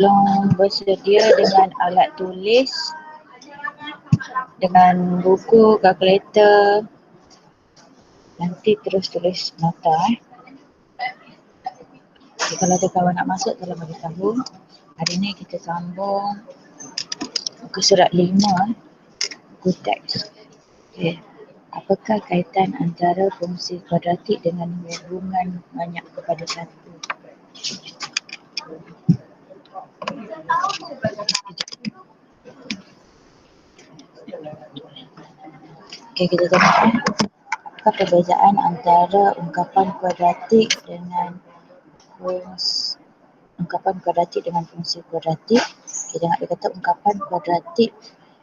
Belum bersedia dengan alat tulis, dengan buku, kalkulator, nanti terus tulis nota. Okay, kalau ada kawan nak masuk tolong bagi tahu. Hari ni kita sambung muka surat 5, buku teks. Okay. Apakah kaitan antara fungsi kuadratik dengan hubungan banyak kepada satu? Okay, kita tengok apakah perbezaan antara ungkapan kuadratik dengan fungsi kuadratik. Kita tengok dia kata ungkapan kuadratik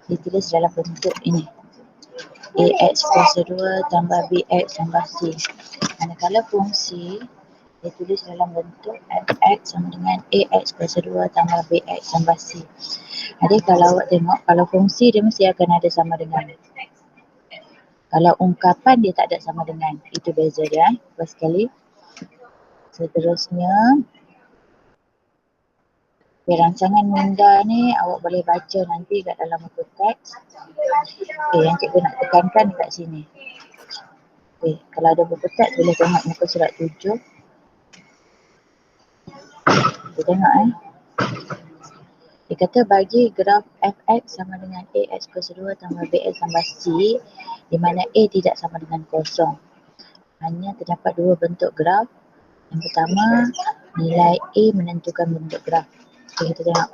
ditulis dalam bentuk ini. AX kuasa 2 tambah BX tambah C. Manakala fungsi ditulis dalam bentuk fx sama dengan AX kuasa 2 tambah BX tambah C. Jadi kalau awak tengok, kalau fungsi dia mesti akan ada sama dengan. Kalau ungkapan dia tak ada sama dengan. Itu beza dia. First sekali. Seterusnya, rancangan minda ni awak boleh baca nanti kat dalam buku teks. Yang cikgu nak tekankan kat sini. Kalau ada buku teks boleh tengok muka surat 7. Kita tengok Dia kata bagi graf fx sama dengan ax kuasa 2 tambah bx tambah c, di mana a tidak sama dengan kosong. Hanya terdapat dua bentuk graf. Yang pertama, nilai a menentukan bentuk graf. Okay, kita tengok.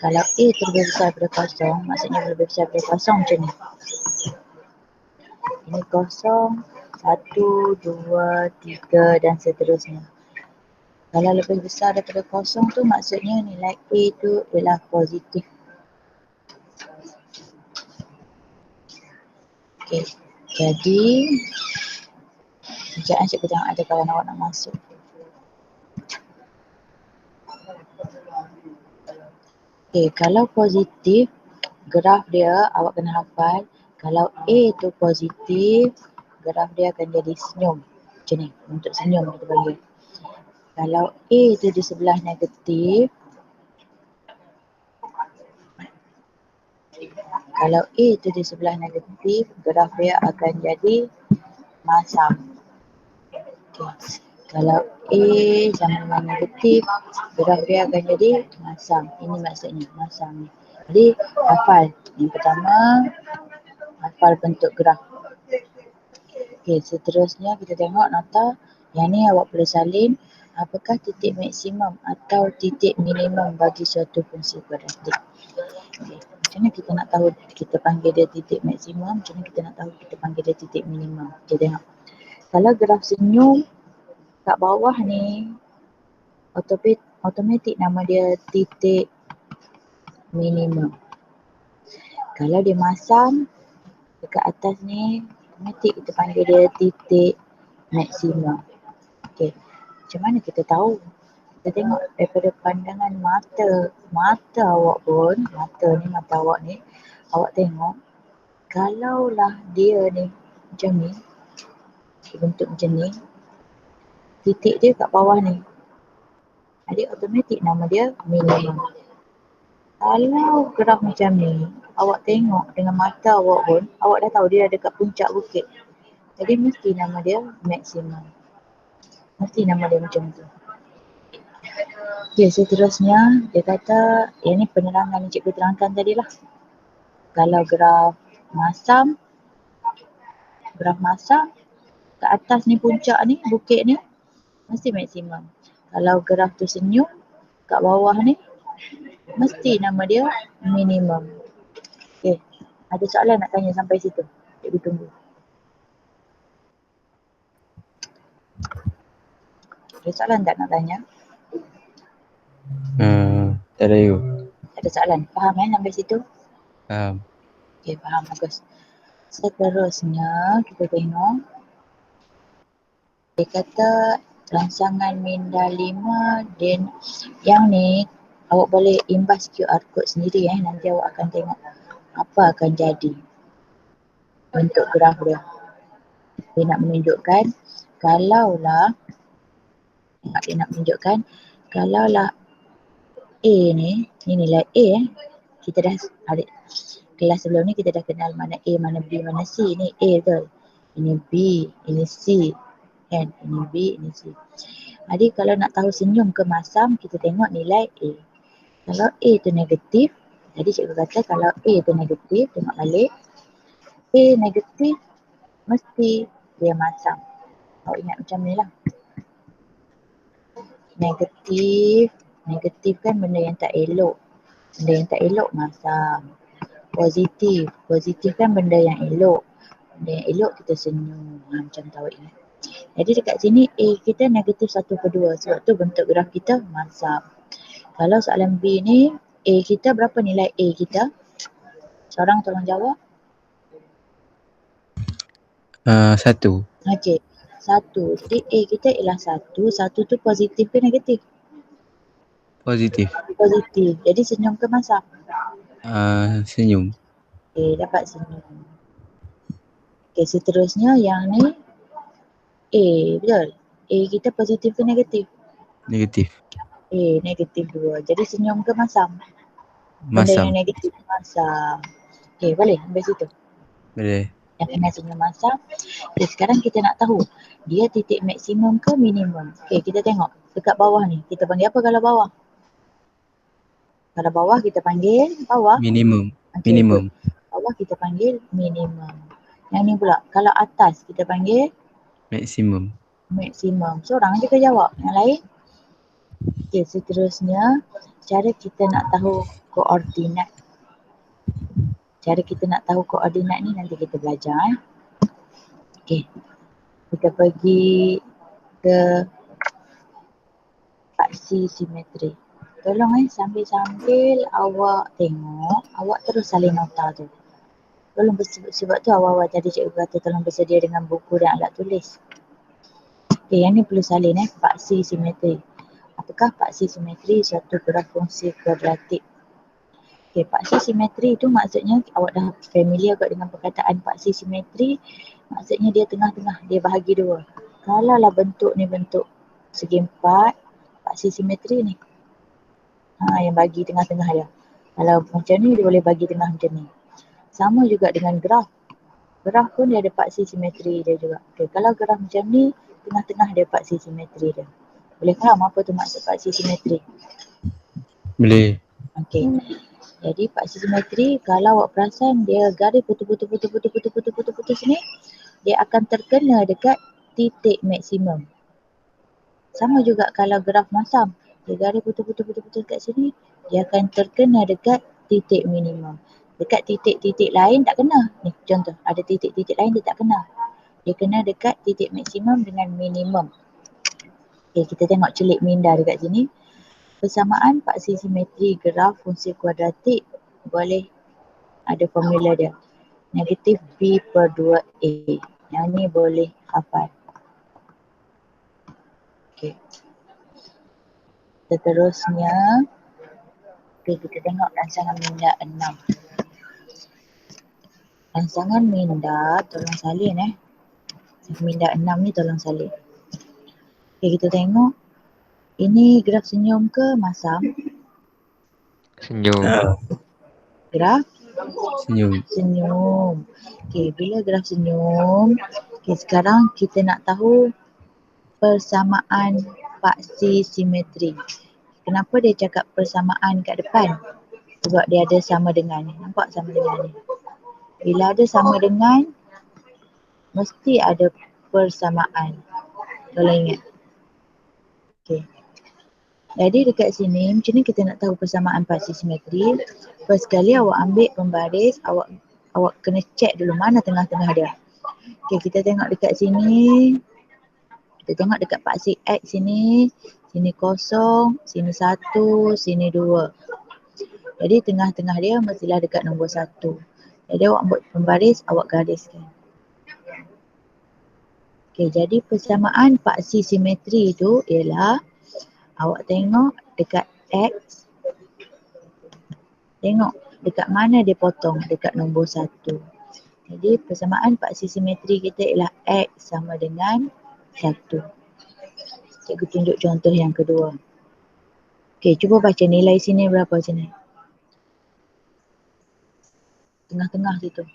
Kalau a terlebih besar daripada kosong, maksudnya lebih besar daripada kosong macam ni. Ini kosong, 1, 2, 3 dan seterusnya. Kalau lebih besar daripada kosong tu maksudnya nilai A tu ialah positif. Okey, jadi sekejap cikgu tengok ada kawan awak nak masuk. Okey, kalau positif, graf dia awak kena hafal. Kalau A tu positif, graf dia akan jadi senyum. Macam ni, bentuk senyum kita panggil. Kalau A tu di sebelah negatif, graf dia akan jadi masam. Okay. Kalau A sama dengan negatif, graf dia akan jadi masam. Ini maksudnya masam ni. Jadi hafal. Yang pertama, hafal bentuk graf. Okey, seterusnya kita tengok nota. Yang ni awak perlu salin. Apakah titik maksimum atau titik minimum bagi suatu fungsi kuadratik? Okay. Macam mana kita nak tahu kita panggil dia titik maksimum? Macam mana kita nak tahu kita panggil dia titik minimum? Kita tengok. Kalau graf senyum kat bawah ni, automatik nama dia titik minimum. Kalau dia masam dekat atas ni, automatik kita panggil dia titik maksimum. Okey. Macam mana kita tahu? Kita tengok daripada pandangan mata awak pun, mata awak ni, awak tengok kalaulah dia ni macam ni, bentuk macam ni, titik dia kat bawah ni, jadi automatik nama dia minimum. Kalau graf macam ni, awak tengok dengan mata awak pun, awak dah tahu dia ada kat puncak bukit, jadi mesti nama dia maksimum. Mesti nama dia macam tu. Okey, seterusnya dia kata, yang ni penerangan yang cikgu terangkan tadi lah. Kalau graf masam kat atas ni, puncak ni, bukit ni, mesti maksimum. Kalau graf tu senyum kat bawah ni, mesti nama dia minimum. Okey, ada soalan nak tanya sampai situ? Cikgu tunggu. Ada soalan tak nak tanya? Tak ada you. Ada soalan? Faham sampai situ? Faham. Okey, faham. Bagus. Seterusnya kita tengok. Dia kata rancangan minda 5 dan yang ni awak boleh imbas QR code sendiri nanti awak akan tengok apa akan jadi bentuk graf dia. Dia nak menunjukkan kalaulah A ni nilai A kita dah ada kelas sebelum ni kita dah kenal mana A, mana B, mana C. Ni A betul. Ini B, ini C. Kan? Ini B, ini C. Jadi kalau nak tahu senyum ke masam, kita tengok nilai A. Kalau A tu negatif, jadi cikgu kata kalau A tu negatif, tengok balik. A negatif, mesti dia masam. Awak ingat macam ni lah. Negatif, negatif kan benda yang tak elok. Benda yang tak elok masam. Positif, positif kan benda yang elok. Benda yang elok kita senyum. Macam tahu ini. Jadi dekat sini A kita negatif 1/2. Sebab tu bentuk graf kita masam. Kalau soalan B ni, A kita berapa nilai A kita? Seorang tolong jawab. 1. Okey, 1. Jadi A kita ialah 1. 1 tu positif ke negatif? Positif. Positif. Jadi senyum ke masam? Senyum. Okey, dapat senyum. Okey, seterusnya yang ni A, betul? A kita positif ke negatif? Negatif. A negatif 2. Jadi senyum ke masam? Benda Masam. yang negatif masam. Okey, boleh sampai situ. Boleh. Yang kena senyum masam. Okay, sekarang kita nak tahu dia titik maksimum ke minimum. Okey, kita tengok dekat bawah ni. Kita panggil apa kalau bawah? Kalau bawah kita panggil bawah. Minimum. Okay, Minimum. good. Bawah kita panggil minimum. Yang ni pula, kalau atas kita panggil Maksimum. maksimum. Seorang je ke jawab? Yang lain? Okey, seterusnya cara kita nak tahu koordinat. Cara kita nak tahu koordinat ni nanti kita belajar. Okey, kita pergi ke aksi simetri. Tolong sambil-sambil awak tengok, awak terus salin nota tu. Tolong sebab tu awal-awal tadi cikgu kata tolong bersedia dengan buku dan alat tulis. Okey, yang ni perlu salin paksi simetri. Apakah paksi simetri? Suatu graf fungsi kuadratik. Okey, paksi simetri itu maksudnya awak dah familiar kot dengan perkataan paksi simetri. Maksudnya dia tengah-tengah, dia bahagi dua. Kalau lah bentuk ni bentuk segi empat, paksi simetri ni. Yang bagi tengah-tengah dia. Kalau macam ni dia boleh bagi tengah macam ni. Sama juga dengan graf. Graf pun dia ada paksi simetri dia juga. Okay, kalau graf macam ni, tengah-tengah dia paksi simetri dia. Boleh faham apa tu maksud paksi simetri? Boleh. Okey. Jadi paksi simetri kalau awak perasan dia garis putus ni, dia akan terkena dekat titik maksimum. Sama juga kalau graf masam, dia garis putus kat sini, dia akan terkena dekat titik minimum. Dekat titik-titik lain tak kena. Ni contoh, ada titik-titik lain dia tak kena. Dia kena dekat titik maksimum dengan minimum. Okay, kita tengok celik minda dekat sini. Persamaan paksi simetri graf fungsi kuadratik boleh ada formula dia. Negatif B per 2A. Yang ni boleh hafal. Okay. Seterusnya, okay, kita tengok rancangan minda 6. Rancangan minda, tolong salin minda 6 ni tolong salin. Okay, kita tengok. Ini graf senyum ke masam? Senyum. Graf? Senyum. Senyum. Okay, bila graf senyum, okay, sekarang kita nak tahu persamaan paksi simetri. Kenapa dia cakap persamaan kat depan? Sebab dia ada sama dengan ni. Nampak sama dengan ni? Bila ada sama dengan, mesti ada persamaan. Kalau ingat. Okay. Jadi dekat sini, macam ni kita nak tahu persamaan paksi simetri. First sekali awak ambil pembaris, awak kena check dulu mana tengah-tengah dia. Okay, kita tengok dekat sini. Kita tengok dekat paksi X sini. Sini kosong, sini 1, sini 2. Jadi tengah-tengah dia mestilah dekat nombor 1. Jadi awak buat pembaris, awak gariskan. Okay, jadi persamaan paksi simetri itu ialah awak tengok dekat X. Tengok dekat mana dia potong, dekat nombor 1. Jadi persamaan paksi simetri kita ialah X sama dengan 1. Cikgu tunjuk contoh yang kedua. Okey, cuba baca nilai sini berapa sini. Tengah-tengah situ.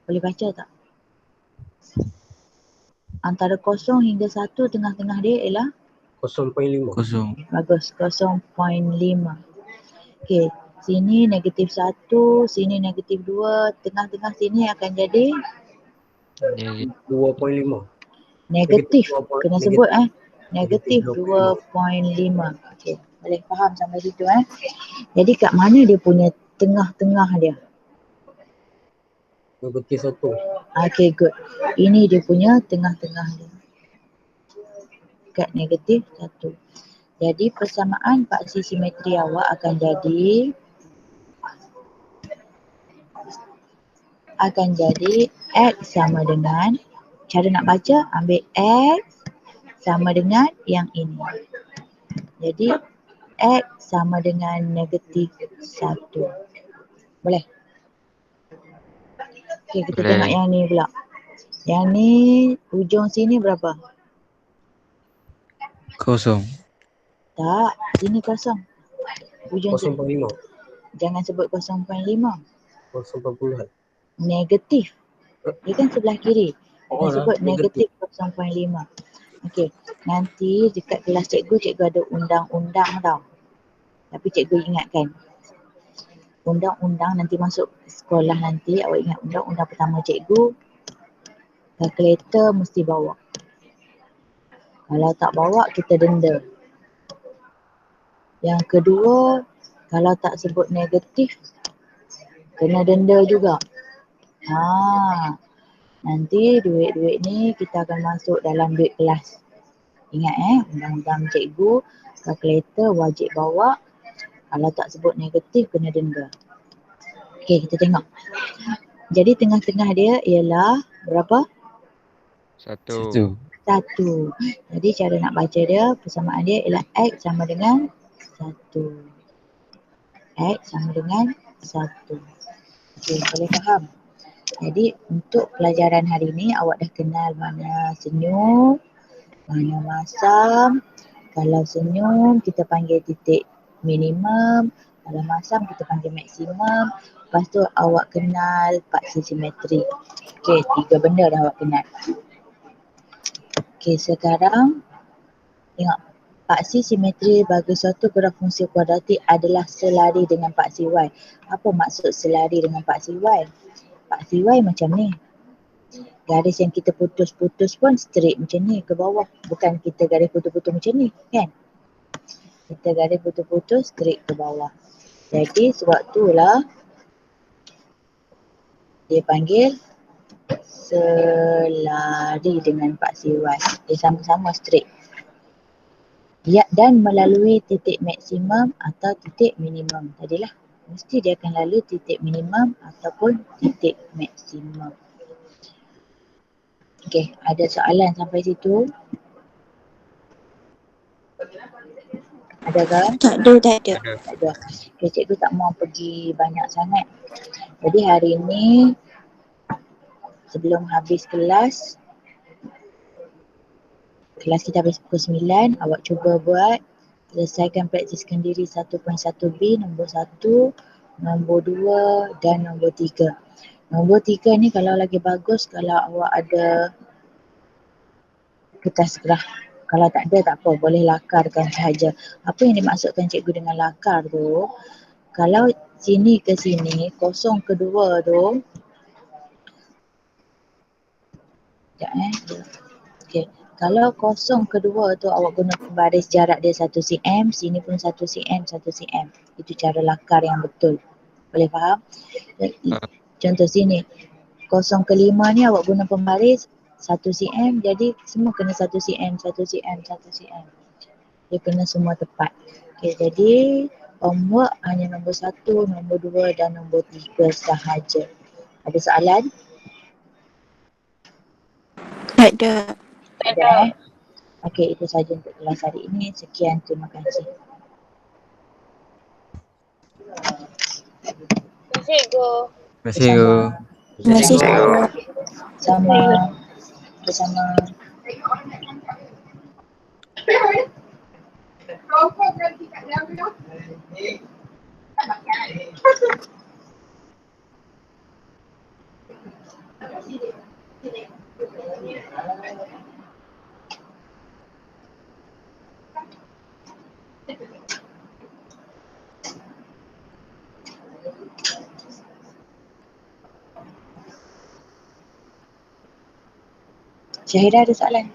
Boleh baca tak? Antara 0 hingga 1 tengah-tengah dia ialah 0.5. Kosong. bagus 0.5. Okey, sini negatif 1, sini negatif 2, tengah-tengah sini akan jadi Negatif 2.5. negatif. Kena sebut negatif Negatif 2.5. Okey, boleh faham sampai situ Jadi kat mana dia punya tengah-tengah dia? Negatif 1. Okey, good. Ini dia punya tengah-tengah dia. Kat negatif 1. Jadi persamaan paksi simetri awak akan jadi X sama dengan, cara nak baca ambil X sama dengan yang ini. Jadi X sama dengan negatif 1. Boleh? Okey, kita Boleh. tengok yang ni pula. Yang ni hujung sini berapa? Kosong. Tak, sini kosong. Hujung sini. 0.5. Jangan sebut 0.5. 0.40. Negatif. Dia kan sebelah kiri. Kena Oh, sebut negatif. negatif 0.5. Okey, nanti dekat kelas cikgu ada undang-undang tau. Tapi cikgu ingatkan. Undang-undang nanti masuk sekolah nanti, awak ingat undang-undang pertama cikgu, kalkulator mesti bawa. Kalau tak bawa, kita denda. Yang kedua, kalau tak sebut negatif, kena denda juga. Nanti duit-duit ni kita akan masuk dalam duit kelas. Ingat undang-undang cikgu, kalkulator wajib bawa. Kalau tak sebut negatif, kena denda. Okey, kita tengok. Jadi tengah-tengah dia ialah berapa? 1. 1. Jadi cara nak baca dia, persamaan dia ialah X sama dengan 1. X sama dengan 1. Okey, boleh faham? Jadi untuk pelajaran hari ni awak dah kenal mana senyum, mana masam. Kalau senyum kita panggil titik minimum, kalau masam kita panggil maksimum. Lepas tu awak kenal paksi simetri. Okey, 3 benda dah awak kenal. Okey, sekarang tengok. Paksi simetri bagi suatu graf fungsi kuadratik adalah selari dengan paksi Y. Apa maksud selari dengan paksi Y? Paksi Y macam ni. Garis yang kita putus-putus pun straight macam ni ke bawah. Bukan kita garis putus-putus macam ni kan. Kita garis putus-putus straight ke bawah. Jadi sebab itulah dia panggil selari dengan paksi Y. Dia sama-sama straight. Ya, dan melalui titik maksimum atau titik minimum. Tadilah. Mesti dia akan lalu titik minimum ataupun titik maksimum. Okey, ada soalan sampai situ? Ada kan? Tak ada. Tak ada. Okay, cikgu tak mau pergi banyak sangat. Jadi hari ni sebelum habis kelas kita habis pukul 9, awak cuba buat selesaikan praktiskan diri 1.1b nombor 1, nombor 2 dan nombor 3. Nombor 3 ni kalau lagi bagus kalau awak ada kertas gerah. Kalau tak ada tak apa, boleh lakarkan sahaja. Apa yang dimaksudkan cikgu dengan lakar tu, kalau sini ke sini, kosong kedua tu, sekejap okey. Kalau kosong kedua tu awak guna baris jarak dia 1 cm, sini pun 1 cm, 1 cm. Itu cara lakar yang betul. Boleh faham? Contoh sini, kosong kelima ni awak guna pembaris 1 cm, jadi semua kena 1 cm, 1 cm, 1 cm. Dia kena semua tepat. Okey, jadi homework hanya nombor 1, nombor 2 dan nombor 3 sahaja. Ada soalan? Tak ada. Tak ada Okey, itu sahaja untuk kelas hari ini. Sekian, terima kasih. Cikgu. Terima kasih, Cikgu. Terima kasih, cikgu. Bersama. Syahira ada soalan?